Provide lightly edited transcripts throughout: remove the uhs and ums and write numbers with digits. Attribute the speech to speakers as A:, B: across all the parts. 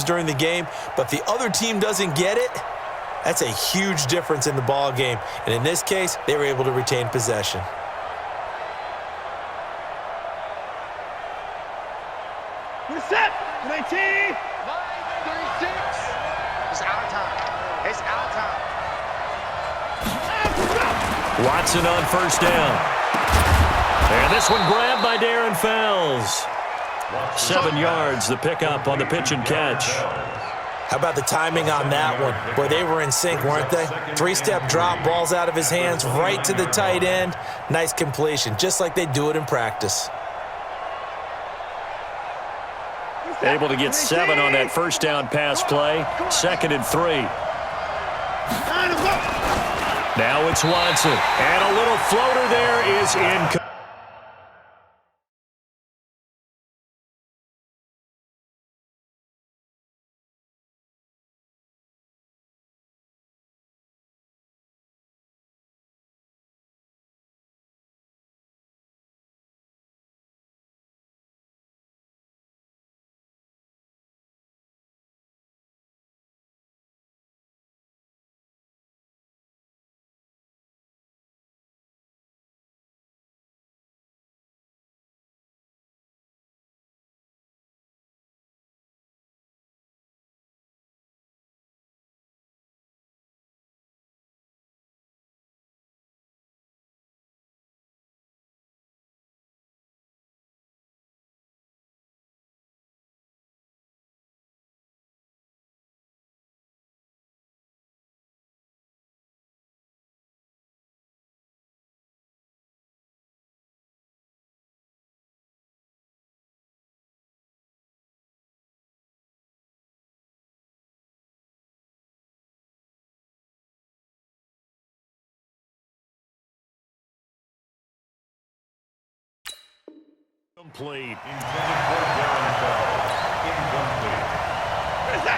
A: during the game, but the other team doesn't get it, that's a huge difference in the ball game. And in this case, they were able to retain possession.
B: We're set. 19.
C: 9:36. It's our time. It's our time.
D: Watson on first down. And this one grabbed by Darren Fells. 7 yards, the pickup on the pitch and catch.
A: How about the timing on that one? Boy, they were in sync, weren't they? 3-step drop, balls out of his hands, right to the tight end. Nice completion, just like they do it in practice.
D: Able to get 7 on that first down pass play. 2nd and 3. Now it's Watson. And a little floater there is incomplete.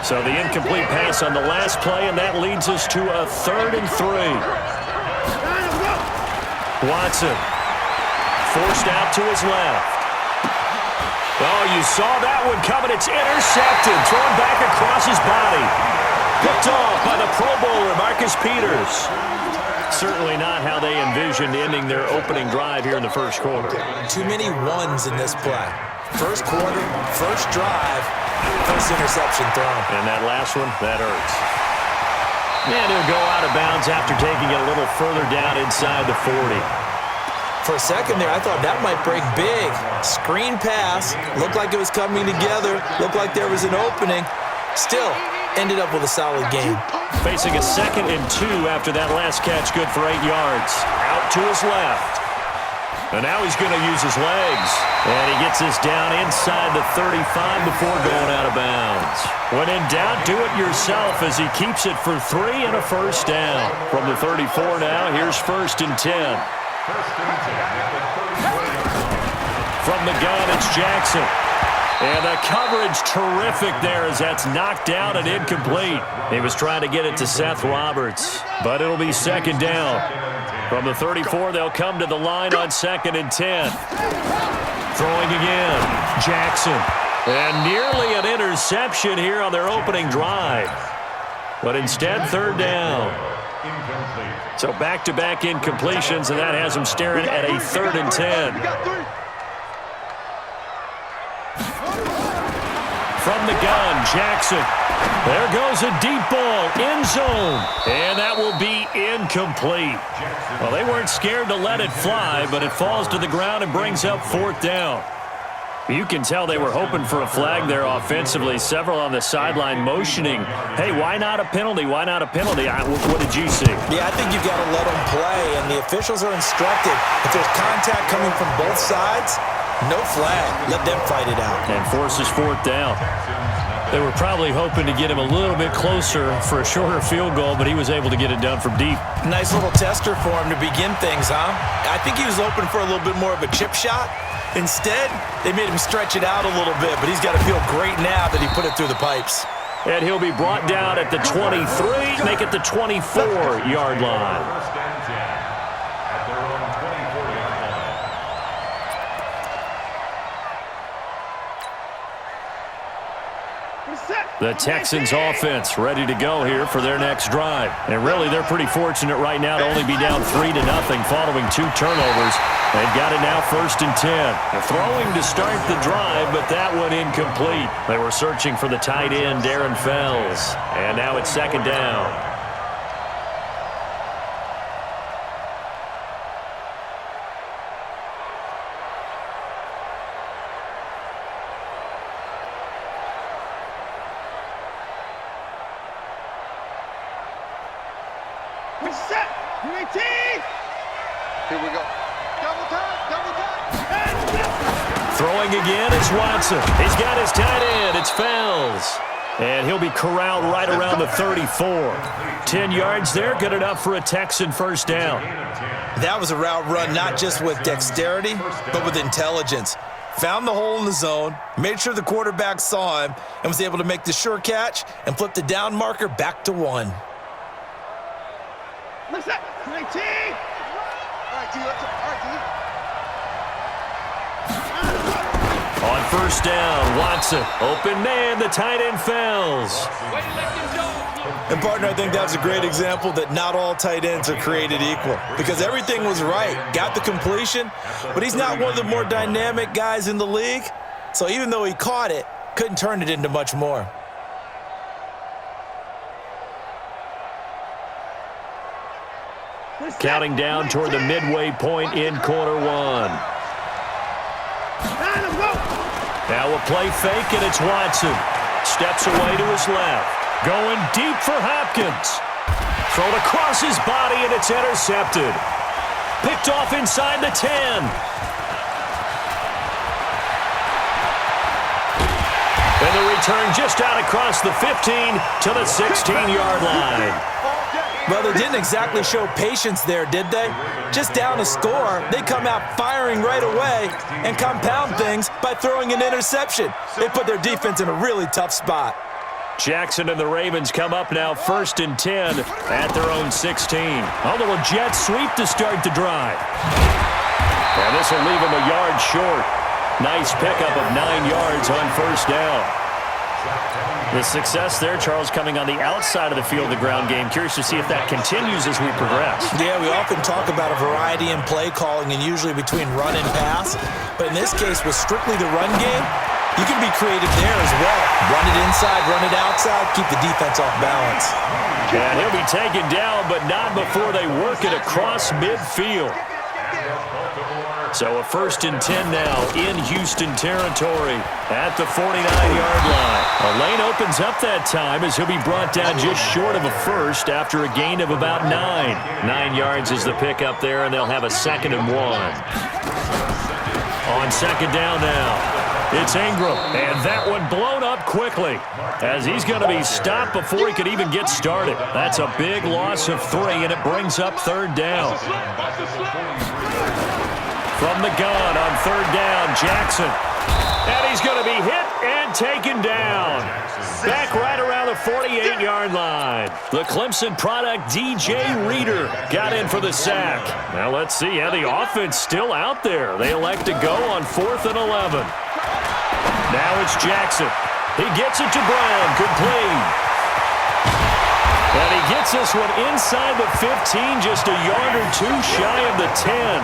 D: So the incomplete pass on the last play, and that leads us to a 3rd and 3. Watson forced out to his left. Oh, you saw that one coming. It's intercepted, thrown back across his body. Picked off by the Pro Bowler, Marcus Peters. Certainly not how they envisioned ending their opening drive here in the first quarter.
A: Too many ones in this play. First quarter, first drive, first interception thrown.
D: And that last one, that hurts. And he'll go out of bounds after taking it a little further down inside the 40.
A: For a second there, I thought that might break big. Screen pass, looked like it was coming together, looked like there was an opening. Still, ended up with a solid game.
D: Facing a 2nd and 2 after that last catch, good for 8 yards. Out to his left. And now he's going to use his legs. And he gets this down inside the 35 before going out of bounds. When in doubt, do it yourself as he keeps it for 3 and a first down. From the 34 now, here's 1st and 10. From the gun, it's Jackson. And the coverage terrific there as that's knocked down and incomplete. He was trying to get it to Seth Roberts, but it'll be 2nd down. From the 34, they'll come to the line on 2nd and 10. Throwing again, Jackson. And nearly an interception here on their opening drive. But instead, 3rd down. So back-to-back incompletions, and that has them staring at a 3rd and 10. From the gun, Jackson. There goes a deep ball, end zone. And that will be incomplete. Well, they weren't scared to let it fly, but it falls to the ground and brings up 4th down. You can tell they were hoping for a flag there offensively. Several on the sideline motioning, hey, why not a penalty? Why not a penalty? What did you see?
A: Yeah, I think you've got to let them play, and the officials are instructed. If there's contact coming from both sides, no flag. Let them fight it out.
D: And forces 4th down. They were probably hoping to get him a little bit closer for a shorter field goal, but he was able to get it done from deep.
A: Nice little tester for him to begin things, huh? I think he was hoping for a little bit more of a chip shot. Instead, they made him stretch it out a little bit, but he's got to feel great now that he put it through the pipes.
D: And he'll be brought down at the 23, make it the 24-yard line.
B: Set.
D: The Texans offense ready to go here for their next drive. And really, they're pretty fortunate right now to only be down 3-0 following 2 turnovers. They've got it now 1st and 10. They're throwing to start the drive, but that one incomplete. They were searching for the tight end, Darren Fells. And now it's 2nd down.
B: We're set. UAT.
C: Here we go. Double time.
D: Throwing again, it's Watson. He's got his tight end. It's Fells. And he'll be corralled right around the 34. 10 yards there, good enough for a Texan 1st down.
A: That was a route run not just with dexterity, but with intelligence. Found the hole in the zone, made sure the quarterback saw him, and was able to make the sure catch and flip the down marker back to 1.
B: We're set. UAT.
C: All right, D.
D: On 1st down, Watson. Open man, the tight end Fells.
A: And, partner, I think that was a great example that not all tight ends are created equal because everything was right. Got the completion, but he's not one of the more dynamic guys in the league. So even though he caught it, couldn't turn it into much more.
D: Counting down toward the midway point in quarter 1. Now a play fake, and it's Watson. Steps away to his left. Going deep for Hopkins. Thrown across his body, and it's intercepted. Picked off inside the 10. And the return just out across the 15 to the 16-yard line.
A: Well, they didn't exactly show patience there, did they? Just down a score, they come out firing right away and compound things by throwing an interception. They put their defense in a really tough spot.
D: Jackson and the Ravens come up now 1st and 10 at their own 16. A little jet sweep to start the drive. And this will leave them a yard short. Nice pickup of 9 yards on 1st down. The success there, Charles, coming on the outside of the field of the ground game. Curious to see if that continues as we progress.
A: Yeah, we often talk about a variety in play calling and usually between run and pass. But in this case, with strictly the run game, you can be creative there as well. Run it inside, run it outside, keep the defense off balance.
D: And he'll be taken down, but not before they work it across midfield. So a 1st and 10 now in Houston territory at the 49-yard line. A lane opens up that time as he'll be brought down just short of a first after a gain of about 9. 9 yards is the pickup there, and they'll have a 2nd and 1. On 2nd down now. It's Ingram, and that one blown up quickly as he's going to be stopped before he could even get started. That's a big loss of 3, and it brings up 3rd down. From the gun on 3rd down, Jackson. And he's going to be hit and taken down. Back right around the 48-yard line. The Clemson product, DJ Reader, got in for the sack. Now let's see how the offense still out there. They elect to go on 4th and 11. Now it's Jackson. He gets it to Brown, complete. And he gets this one inside the 15, just a yard or 2 shy of the 10.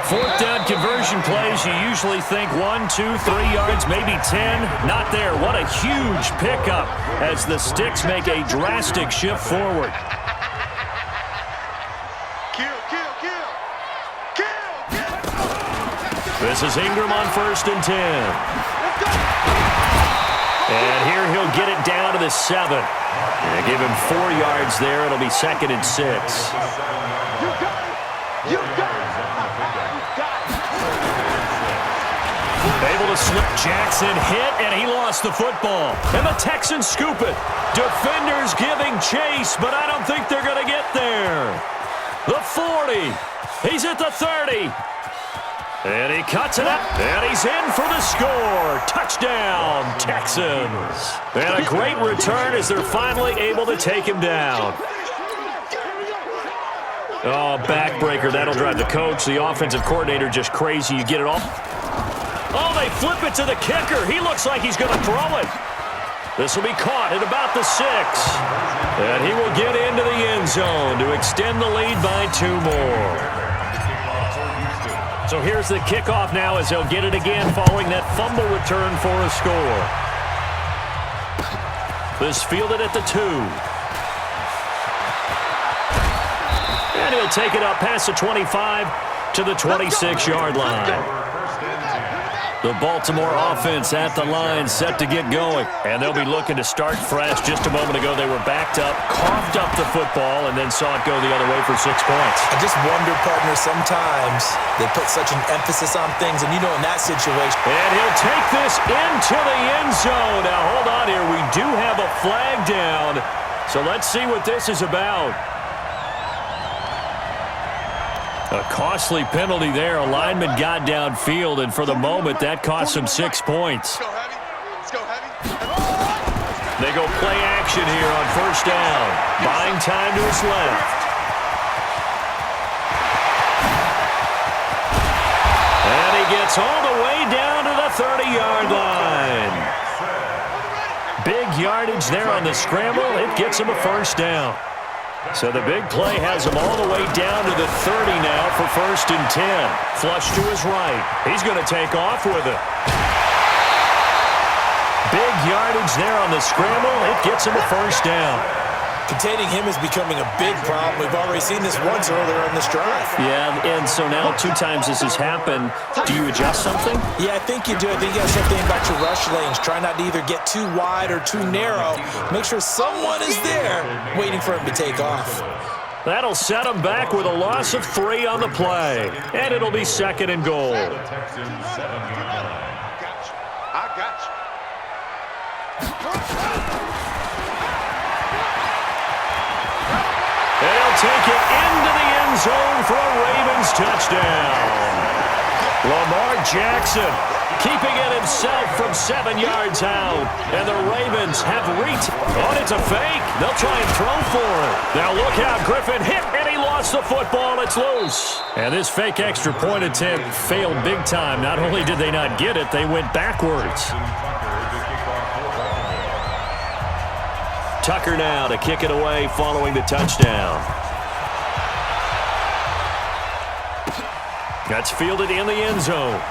D: 4th down conversion plays, you usually think 1, 2, 3 yards, maybe 10. Not there. What a huge pickup as the Sticks make a drastic shift forward. This is Ingram on 1st and 10. And here he'll get it down to the 7. And give him 4 yards there. It'll be 2nd and 6. Able to slip Jackson, hit, and he lost the football. And the Texans scoop it. Defenders giving chase, but I don't think they're going to get there. The 40. He's at the 30. And he cuts it up, and he's in for the score. Touchdown, Texans. And a great return as they're finally able to take him down. Oh, backbreaker. That'll drive the coach, the offensive coordinator, just crazy. You get it all. Oh, they flip it to the kicker. He looks like he's going to throw it. This will be caught at about the 6. And he will get into the end zone to extend the lead by 2 more. So here's the kickoff now as they'll get it again following that fumble return for a score. This fielded at the 2. And he'll take it up past the 25 to the 26-yard line. The Baltimore offense at the line, set to get going. And they'll be looking to start fresh. Just a moment ago, they were backed up, coughed up the football, and then saw it go the other way for 6 points.
A: I just wonder, partner, sometimes they put such an emphasis on things, and you know in that situation.
D: And he'll take this into the end zone. Now, hold on here. We do have a flag down. So let's see what this is about. A costly penalty there. A lineman got downfield, and for the moment, that cost him 6 points.
C: Let's go heavy.
D: They go play action here on first down. Buying time to his left. And he gets all the way down to the 30-yard line. Big yardage there on the scramble. It gets him a first down. So the big play has him all the way down to the 30 now for 1st and 10. Flush to his right. He's going to take off with it. Big yardage there on the scramble. It gets him a first down.
A: Containing him is becoming a big problem. We've already seen this once earlier in this drive.
D: Yeah, and so now 2 times this has happened. Do you adjust something?
A: Yeah, I think you do. I think you got to start thinking about your rush lanes. Try not to either get too wide or too narrow. Make sure someone is there waiting for him to take off.
D: That'll set him back with a loss of 3 on the play. And it'll be 2nd and goal.
C: I got you.
D: They'll take it into the end zone for a Ravens touchdown. Lamar Jackson keeping it himself from 7 yards out. And the Ravens have reached. Oh, it's a fake. They'll try and throw for it. Now look out. Griffin hit, and he lost the football. It's loose. And this fake extra point attempt failed big time. Not only did they not get it, they went backwards. Tucker now to kick it away following the touchdown. That's fielded in the end zone.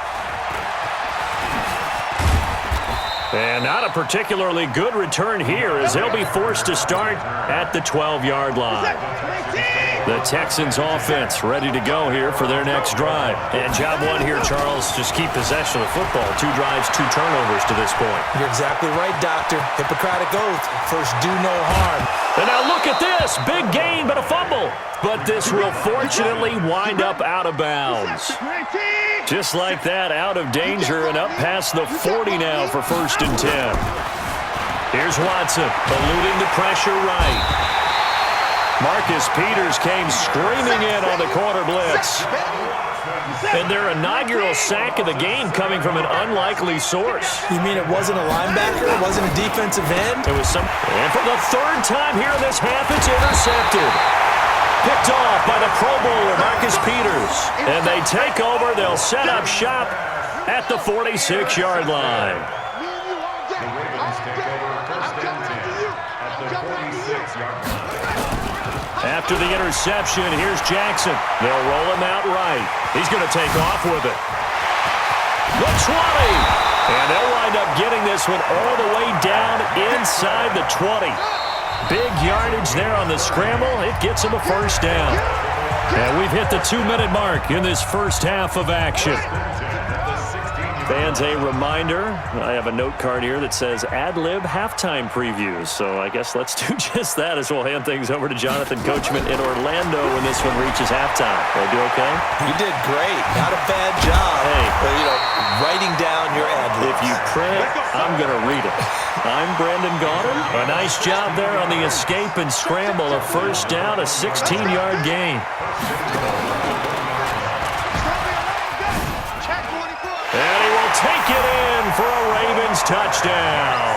D: And not a particularly good return here as they'll be forced to start at the 12-yard line. The Texans offense ready to go here for their next drive. And job 1 here, Charles, just keep possession of the football. 2 drives, 2 turnovers to this point.
A: You're exactly right, Doctor. Hippocratic oath. First, do no harm.
D: And now look at this. Big gain, but a fumble. But this will fortunately wind up out of bounds. Just like that, out of danger and up past the 40 now for 1st and 10. Here's Watson, eluding the pressure right. Marcus Peters came screaming in on the corner blitz. And their inaugural sack of the game coming from an unlikely source.
A: You mean it wasn't a linebacker? It wasn't a defensive end?
D: It was some. And for the 3rd time here in this half, it's intercepted. Picked off by the Pro Bowler, Marcus Peters. And they take over. They'll set up shop at the 46-yard line. After the interception, here's Jackson. They'll roll him out right. He's going to take off with it. The 20. And they'll wind up getting this one all the way down inside the 20. Big yardage there on the scramble. It gets him a first down. And we've hit the 2-minute mark in this first half of action. Fans, a reminder, I have a note card here that says ad-lib halftime previews. So I guess let's do just that as we'll hand things over to Jonathan Coachman in Orlando when this one reaches halftime. Did I do okay?
A: You did great. Not a bad job.
D: Hey.
A: But, writing down your ad-libs.
D: If you print it, I'm going to read it. I'm Brandon Gaudin. A nice job there on the escape and scramble. A first down, a 16-yard gain. And he will take it in for a Ravens touchdown.